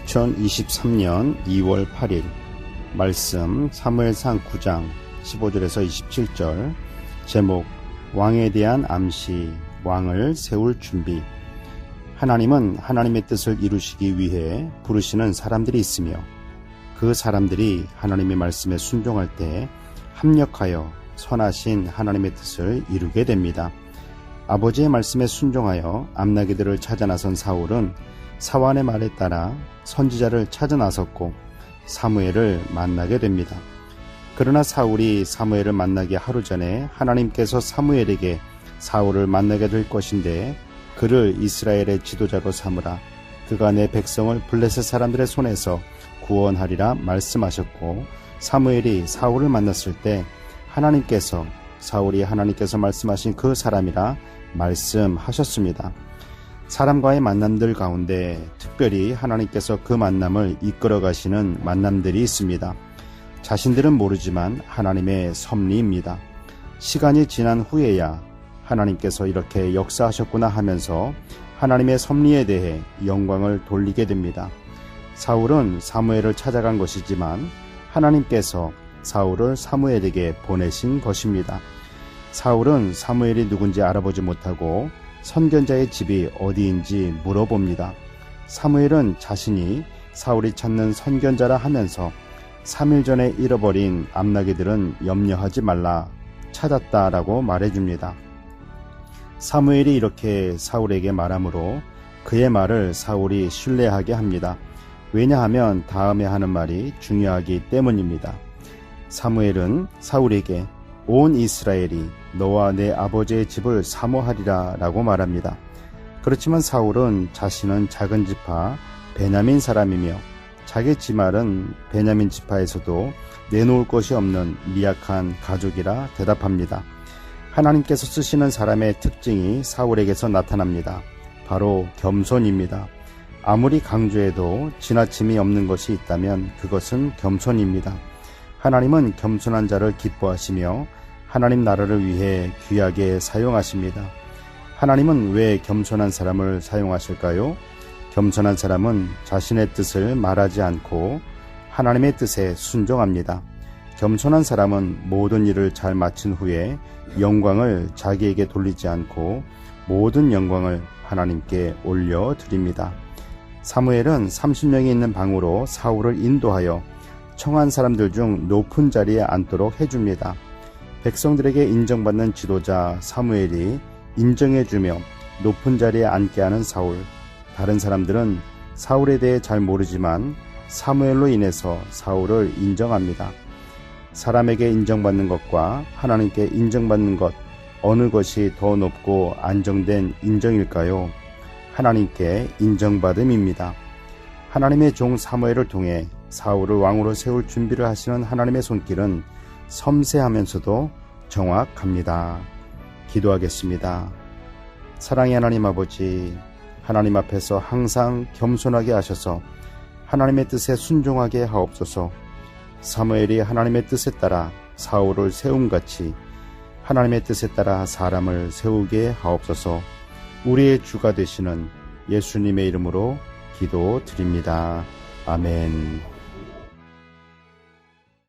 2023년 2월 8일 말씀 사무엘상 9장 15절에서 27절 제목 왕에 대한 암시 왕을 세울 준비. 하나님은 하나님의 뜻을 이루시기 위해 부르시는 사람들이 있으며 그 사람들이 하나님의 말씀에 순종할 때 합력하여 선하신 하나님의 뜻을 이루게 됩니다. 아버지의 말씀에 순종하여 암나기들을 찾아 나선 사울은 사완의 말에 따라 선지자를 찾아 나섰고 사무엘을 만나게 됩니다. 그러나 사울이 사무엘을 만나기 하루 전에 하나님께서 사무엘에게 사울을 만나게 될 것인데 그를 이스라엘의 지도자로 삼으라. 그가 내 백성을 블레셋 사람들의 손에서 구원하리라 말씀하셨고, 사무엘이 사울을 만났을 때 하나님께서 사울이 하나님께서 말씀하신 그 사람이라 말씀하셨습니다. 사람과의 만남들 가운데 특별히 하나님께서 그 만남을 이끌어 가시는 만남들이 있습니다. 자신들은 모르지만 하나님의 섭리입니다. 시간이 지난 후에야 하나님께서 이렇게 역사하셨구나 하면서 하나님의 섭리에 대해 영광을 돌리게 됩니다. 사울은 사무엘을 찾아간 것이지만 하나님께서 사울을 사무엘에게 보내신 것입니다. 사울은 사무엘이 누군지 알아보지 못하고 선견자의 집이 어디인지 물어봅니다. 사무엘은 자신이 사울이 찾는 선견자라 하면서 3일 전에 잃어버린 암나기들은 염려하지 말라, 찾았다라고 말해줍니다. 사무엘이 이렇게 사울에게 말하므로 그의 말을 사울이 신뢰하게 합니다. 왜냐하면 다음에 하는 말이 중요하기 때문입니다. 사무엘은 사울에게 온 이스라엘이 너와 내 아버지의 집을 사모하리라 라고 말합니다. 그렇지만 사울은 자신은 작은 지파 베냐민 사람이며 자기 지말은 베냐민 지파에서도 내놓을 것이 없는 미약한 가족이라 대답합니다. 하나님께서 쓰시는 사람의 특징이 사울에게서 나타납니다. 바로 겸손입니다. 아무리 강조해도 지나침이 없는 것이 있다면 그것은 겸손입니다. 하나님은 겸손한 자를 기뻐하시며 하나님 나라를 위해 귀하게 사용하십니다. 하나님은 왜 겸손한 사람을 사용하실까요? 겸손한 사람은 자신의 뜻을 말하지 않고 하나님의 뜻에 순종합니다. 겸손한 사람은 모든 일을 잘 마친 후에 영광을 자기에게 돌리지 않고 모든 영광을 하나님께 올려드립니다. 사무엘은 30명이 있는 방으로 사울을 인도하여 청한 사람들 중 높은 자리에 앉도록 해줍니다. 백성들에게 인정받는 지도자 사무엘이 인정해주며 높은 자리에 앉게 하는 사울. 다른 사람들은 사울에 대해 잘 모르지만 사무엘로 인해서 사울을 인정합니다. 사람에게 인정받는 것과 하나님께 인정받는 것, 어느 것이 더 높고 안정된 인정일까요? 하나님께 인정받음입니다. 하나님의 종 사무엘을 통해 사울을 왕으로 세울 준비를 하시는 하나님의 손길은 섬세하면서도 정확합니다. 기도하겠습니다. 사랑의 하나님 아버지, 하나님 앞에서 항상 겸손하게 하셔서 하나님의 뜻에 순종하게 하옵소서. 사무엘이 하나님의 뜻에 따라 사울을 세움같이 하나님의 뜻에 따라 사람을 세우게 하옵소서. 우리의 주가 되시는 예수님의 이름으로 기도드립니다. 아멘.